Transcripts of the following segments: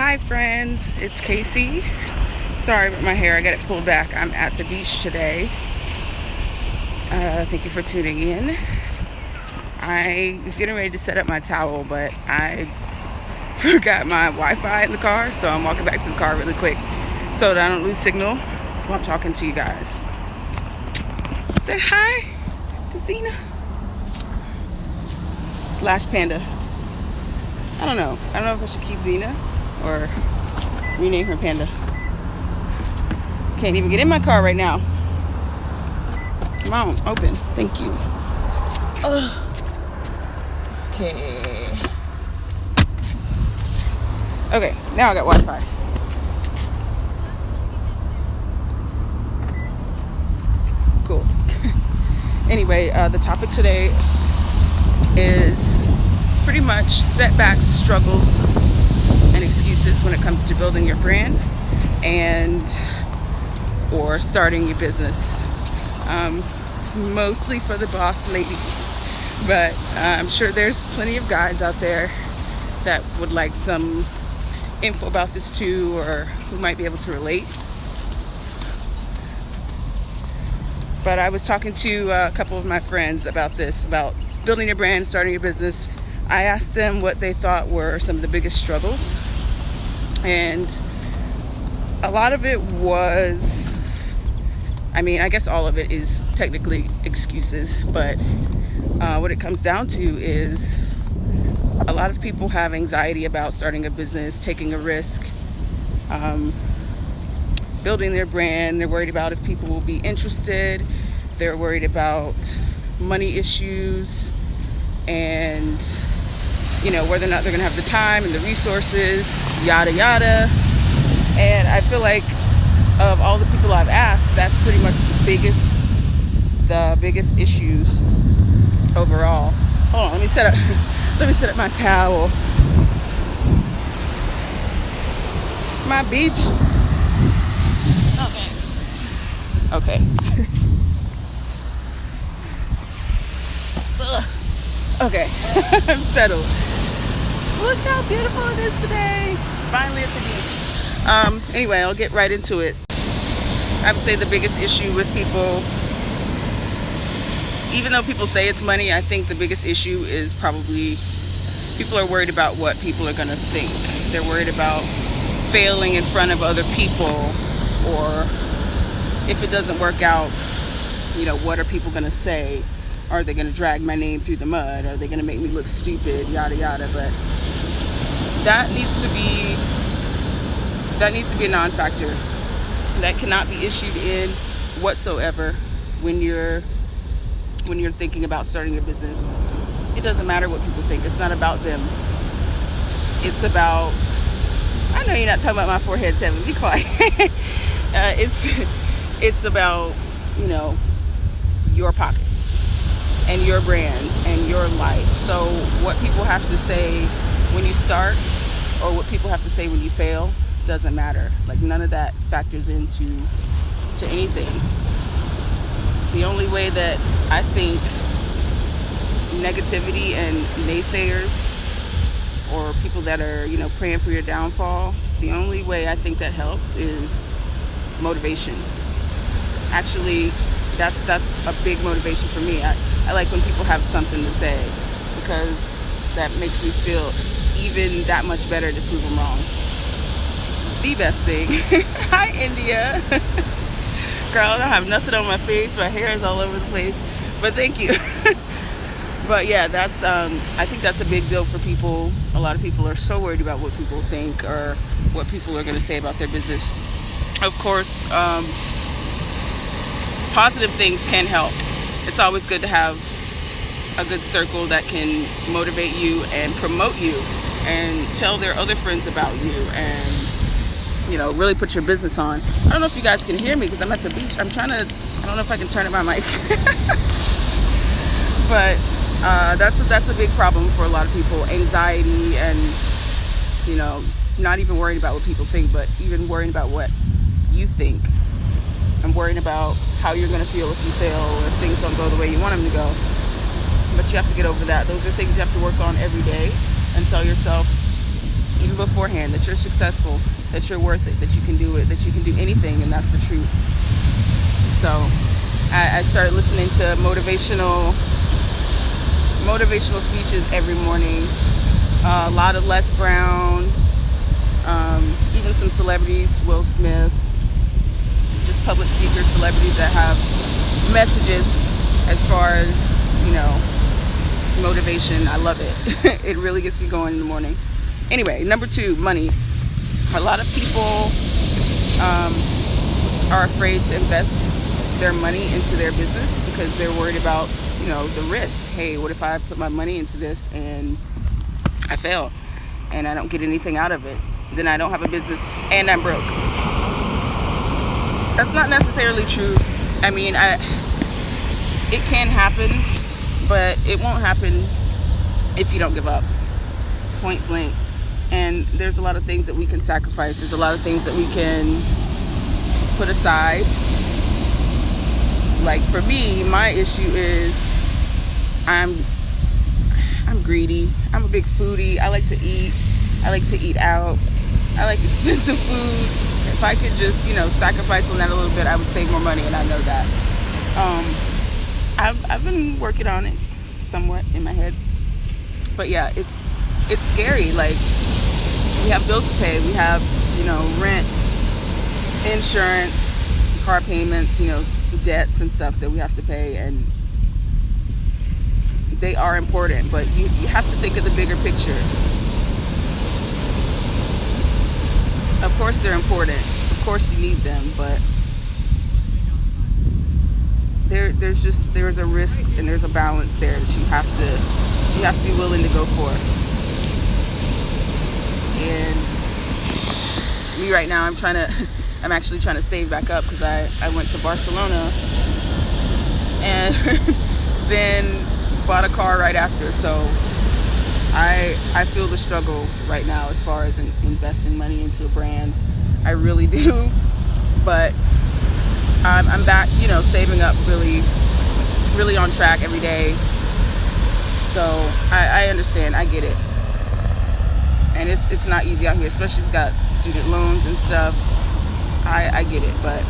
Hi friends, it's Casey. Sorry about my hair, I got it pulled back. I'm at the beach today. Thank you for tuning in. I was getting ready to set up my towel, but I forgot my Wi-Fi in the car, so I'm walking back to the car really quick so that I don't lose signal while I'm talking to you guys. Say hi to Zena / Panda. I don't know if I should keep Zena or rename her Panda. Can't even get in my car right now. Come on, open. Thank you. Okay, now I got Wi-Fi. Cool. Anyway, the topic today is pretty much setbacks, struggles, and excuses when it comes to building your brand or starting your business. It's mostly for the boss ladies, but I'm sure there's plenty of guys out there that would like some info about this too, or who might be able to relate. But I was talking to a couple of my friends about this, about building your brand, starting your business. I asked them what they thought were some of the biggest struggles, and a lot of it was, I guess all of it is technically excuses, but what it comes down to is a lot of people have anxiety about starting a business, taking a risk, building their brand. They're worried about if people will be interested. They're worried about money issues and whether or not they're gonna have the time and the resources, yada yada. And I feel like of all the people I've asked, that's pretty much the biggest issues overall. Hold on, let me set up my towel. My beach. Okay. Okay, I'm settled. Look how beautiful it is today. Finally at the beach. Anyway, I'll get right into it. I would say the biggest issue with people, even though people say it's money, I think the biggest issue is probably people are worried about what people are going to think. They're worried about failing in front of other people, or if it doesn't work out, what are people going to say? Are they going to drag my name through the mud? Are they going to make me look stupid? Yada yada. But that needs to be a non-factor. That cannot be issued in whatsoever when you're thinking about starting a business. It doesn't matter what people think. It's not about them. It's about, I know you're not talking about my forehead, Tevin. Be quiet. It's about, your pockets and your brands and your life. So what people have to say when you start or what people have to say when you fail doesn't matter. Like, none of that factors into anything. The only way that I think negativity and naysayers or people that are, praying for your downfall, the only way I think that helps is motivation. Actually, that's a big motivation for me. I like when people have something to say, because that makes me feel even that much better to prove them wrong. The best thing. Hi, India. Girl, I don't have nothing on my face. My hair is all over the place. But thank you. But yeah, that's I think that's a big deal for people. A lot of people are so worried about what people think or what people are going to say about their business. Of course, positive things can help. It's always good to have a good circle that can motivate you and promote you and tell their other friends about you and really put your business on. I don't know if you guys can hear me because I'm at the beach. I don't know if I can turn up my mic. But that's a big problem for a lot of people. Anxiety and not even worrying about what people think, but even worrying about what you think and worrying about how you're going to feel if you fail or if things don't go the way you want them to go. But you have to get over that. Those are things you have to work on every day and tell yourself, even beforehand that you're successful, that you're worth it, that you can do it, that you can do anything, and that's the truth. So I started listening to motivational speeches every morning. A lot of Les Brown, even some celebrities, Will Smith, just public speakers, celebrities that have messages as far as, you know, motivation. I love it. It really gets me going in the morning. Anyway, number 2, money. A lot of people are afraid to invest their money into their business because they're worried about, you know, the risk. Hey, what if I put my money into this and I fail and I don't get anything out of it? Then I don't have a business and I'm broke. That's not necessarily true. I mean, it can happen, but it won't happen if you don't give up. Point blank. And there's a lot of things that we can sacrifice. There's a lot of things that we can put aside. Like for me, my issue is I'm greedy. I'm a big foodie. I like to eat. I like to eat out. I like expensive food. If I could just, you know, sacrifice on that a little bit, I would save more money, and I know that. I've been working on it somewhat in my head. But yeah, it's scary. Like, we have bills to pay. We have, you know, rent, insurance, car payments, you know, debts and stuff that we have to pay, and they are important, but you have to think of the bigger picture. Of course they're important. Of course you need them, but there's a risk and there's a balance there that you have to be willing to go for. And me right now, I'm actually trying to save back up because I went to Barcelona and then bought a car right after. So I feel the struggle right now as far as investing money into a brand. I really do. But I'm back, you know, saving up really on track every day. So I understand. I get it. And it's not easy out here, especially if you've got student loans and stuff. I get it, but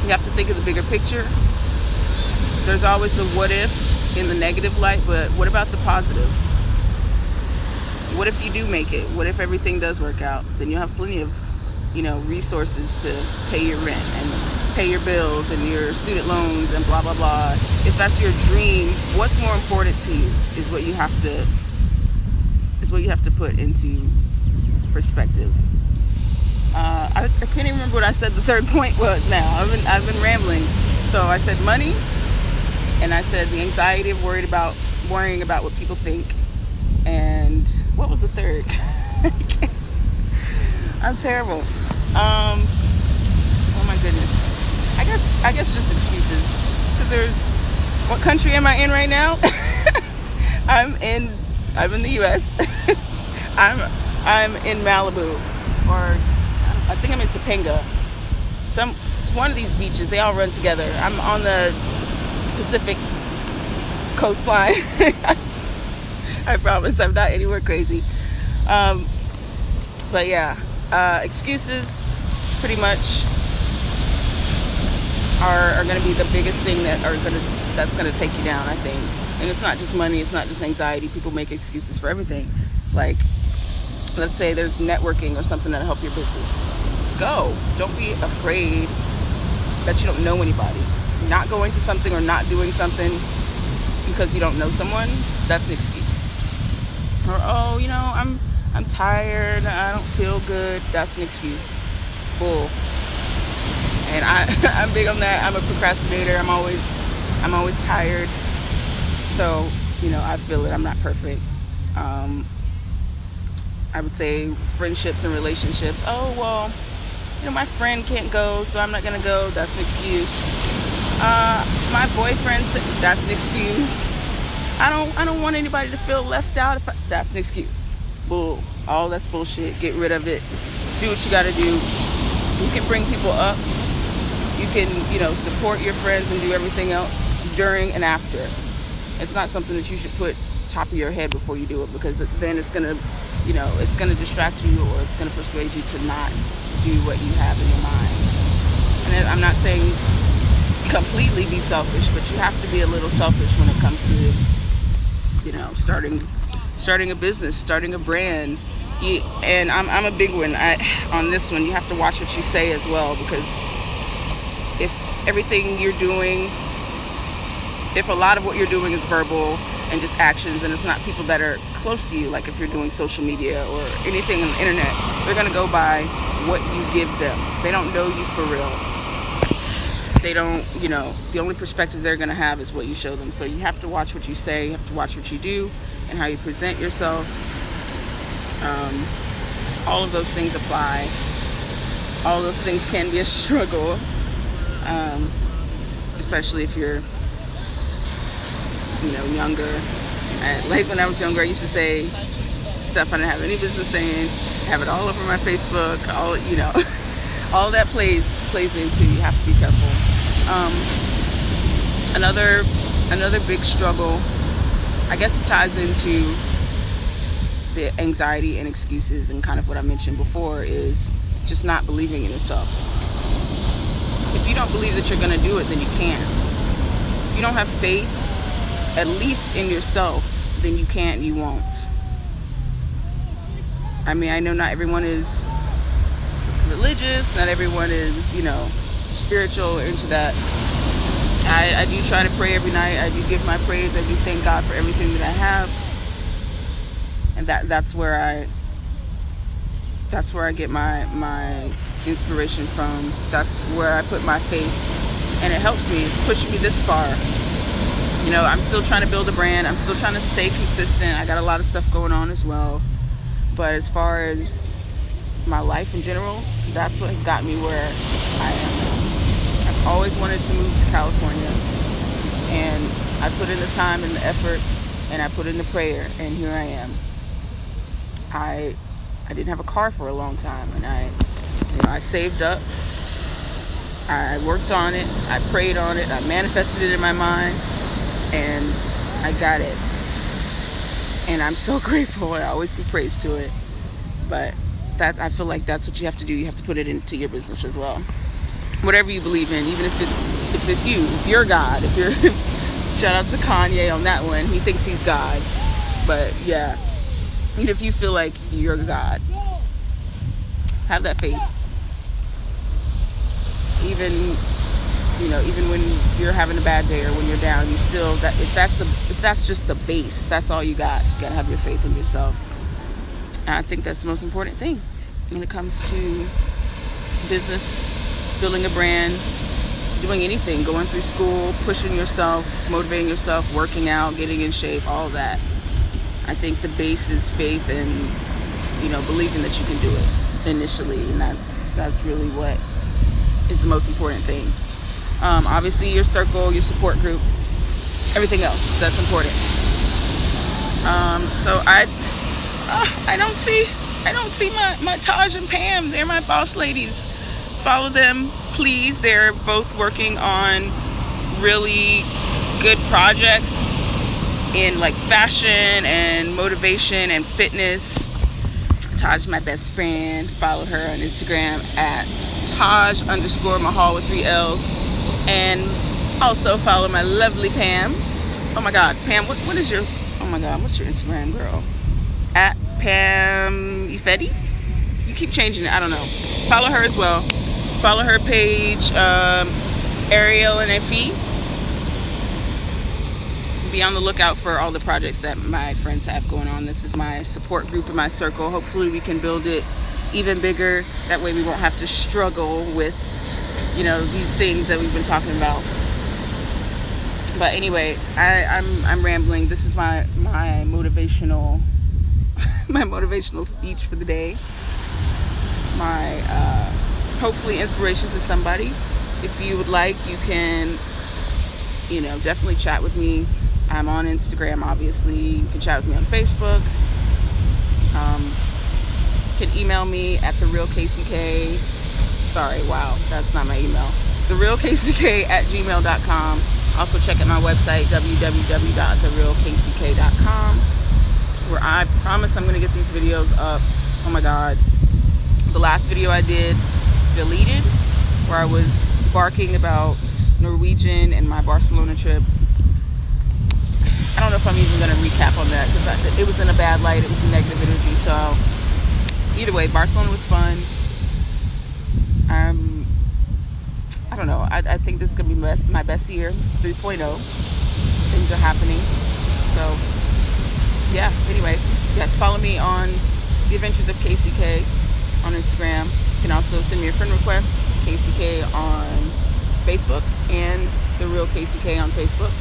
you have to think of the bigger picture. There's always a what if in the negative light, but what about the positive? What if you do make it? What if everything does work out? Then you'll have plenty of, you know, resources to pay your rent and pay your bills and your student loans and blah, blah, blah. If that's your dream, what's more important to you is what you have to put into perspective. I can't even remember what I said the third point was now. I've been rambling. So I said money, and I said the anxiety of worrying about what people think. And what was the third? I'm terrible. Oh my goodness. I guess just excuses. Because what country am I in right now? I'm in the U.S. I'm in Malibu, or I think I'm in Topanga. One of these beaches. They all run together. I'm on the Pacific coastline. I promise I'm not anywhere crazy. But yeah, excuses pretty much are going to be the biggest thing that's going to take you down, I think. And it's not just money, it's not just anxiety. People make excuses for everything. Like, let's say there's networking or something that'll help your business. Go. Don't be afraid that you don't know anybody. Not going to something or not doing something because you don't know someone, that's an excuse. Or, oh, you know, I'm tired, I don't feel good, that's an excuse. Bull. And I'm big on that. I'm a procrastinator. I'm always tired. So, you know, I feel it. I'm not perfect. I would say friendships and relationships. Oh, well, you know, my friend can't go, so I'm not going to go. That's an excuse. My boyfriend said, that's an excuse. I don't want anybody to feel left out. That's an excuse. Bull. All that's bullshit. Get rid of it. Do what you got to do. You can bring people up. You can, you know, support your friends and do everything else during and after. It's not something that you should put top of your head before you do it, because then it's gonna it's going to distract you, or it's going to persuade you to not do what you have in your mind. And I'm not saying completely be selfish, but you have to be a little selfish when it comes to, starting a business, starting a brand. And I'm a big one on this one. You have to watch what you say as well, because if everything you're doing, if a lot of what you're doing is verbal and just actions, and it's not people that are close to you, like if you're doing social media or anything on the internet, they're going to go by what you give them. They don't know you for real. They don't, the only perspective they're going to have is what you show them. So you have to watch what you say, you have to watch what you do, and how you present yourself. All of those things apply. All of those things can be a struggle, especially if you're, younger. Like when I was younger, I used to say stuff I didn't have any business saying, have it all over my Facebook, all that plays into, you have to be careful. Another big struggle, I guess it ties into the anxiety and excuses, and kind of what I mentioned before, is just not believing in yourself. If you don't believe that you're going to do it, then you can't. If you don't have faith, at least in yourself, then you can't, you won't. I mean, I know not everyone is religious, not everyone is, spiritual or into that. I do try to pray every night. I do give my praise. I do thank God for everything that I have. And that's where I get my inspiration from. That's where I put my faith, and it helps me. It's pushed me this far. I'm still trying to build a brand. I'm still trying to stay consistent. I got a lot of stuff going on as well. But as far as my life in general, that's what has got me where I am. I've always wanted to move to California, and I put in the time and the effort, and I put in the prayer, and here I am. I didn't have a car for a long time, and I saved up. I worked on it. I prayed on it. I manifested it in my mind, and I got it. And I'm so grateful. I always give praise to it. But I feel like that's what you have to do. You have to put it into your business as well. Whatever you believe in, even if it's you, if you're God, if you're shout out to Kanye on that one. He thinks he's God. But yeah. Even if you feel like you're God, have that faith. Even when you're having a bad day or when you're down, you still, if that's just the base, if that's all you gotta have your faith in yourself. And I think that's the most important thing when it comes to business, building a brand, doing anything, going through school, pushing yourself, motivating yourself, working out, getting in shape, all of that. I think the base is faith and, believing that you can do it initially. And that's really what is the most important thing. Obviously your circle, your support group, everything else, that's important. So I don't see my Taj and Pam. They're my boss ladies. Follow them, please. They're both working on really good projects in like fashion and motivation and fitness. Taj, my best friend. Follow her on Instagram at Taj_Mahal with 3 L's. And also follow my lovely Pam. Oh my God, Pam, what is your, oh my God, what's your Instagram, girl? At Pam Ifedi? You keep changing it, I don't know. Follow her as well. Follow her page, Ariel and Effie. Be on the lookout for all the projects that my friends have going on. This is my support group in my circle. Hopefully we can build it even bigger. That way we won't have to struggle with, these things that we've been talking about. But anyway, I'm rambling. This is my motivational my motivational speech for the day. My hopefully inspiration to somebody. If you would like, you can definitely chat with me. I'm on Instagram, obviously. You can chat with me on Facebook. You can email me at therealkck. Sorry, wow, that's not my email. therealkck@gmail.com. Also check out my website, www.therealkck.com. where I promise I'm going to get these videos up. Oh my God. The last video I did deleted, where I was barking about Norwegian and my Barcelona trip. I don't know if I'm even going to recap on that because it was in a bad light. It was a negative energy. So either way, Barcelona was fun. I don't know. I think this is going to be my best year, 3.0. Things are happening. So yeah, anyway, yes, follow me on The Adventures of KCK on Instagram. You can also send me a friend request, KCK on Facebook and The Real KCK on Facebook.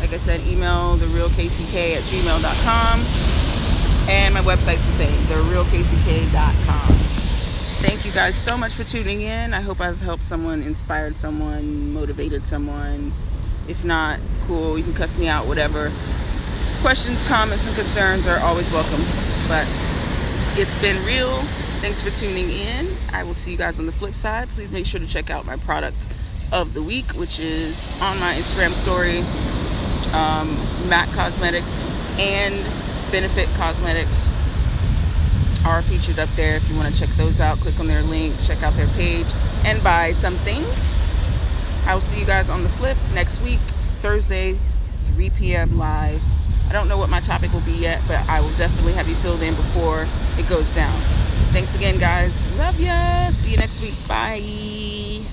Like I said, email therealkck@gmail.com, and my website's the same, therealkck.com. Thank you guys so much for tuning in. I hope I've helped someone, inspired someone, motivated someone. If not, cool, you can cuss me out, whatever. Questions, comments, and concerns are always welcome. But it's been real. Thanks for tuning in. I will see you guys on the flip side. Please make sure to check out my product of the week, which is on my Instagram story. MAC Cosmetics and Benefit Cosmetics are featured up there. If you want to check those out, click on their link, check out their page, and buy something. I will see you guys on the flip next week, Thursday, 3 p.m. live. I don't know what my topic will be yet, but I will definitely have you filled in before it goes down. Thanks again, guys. Love ya. See you next week. Bye.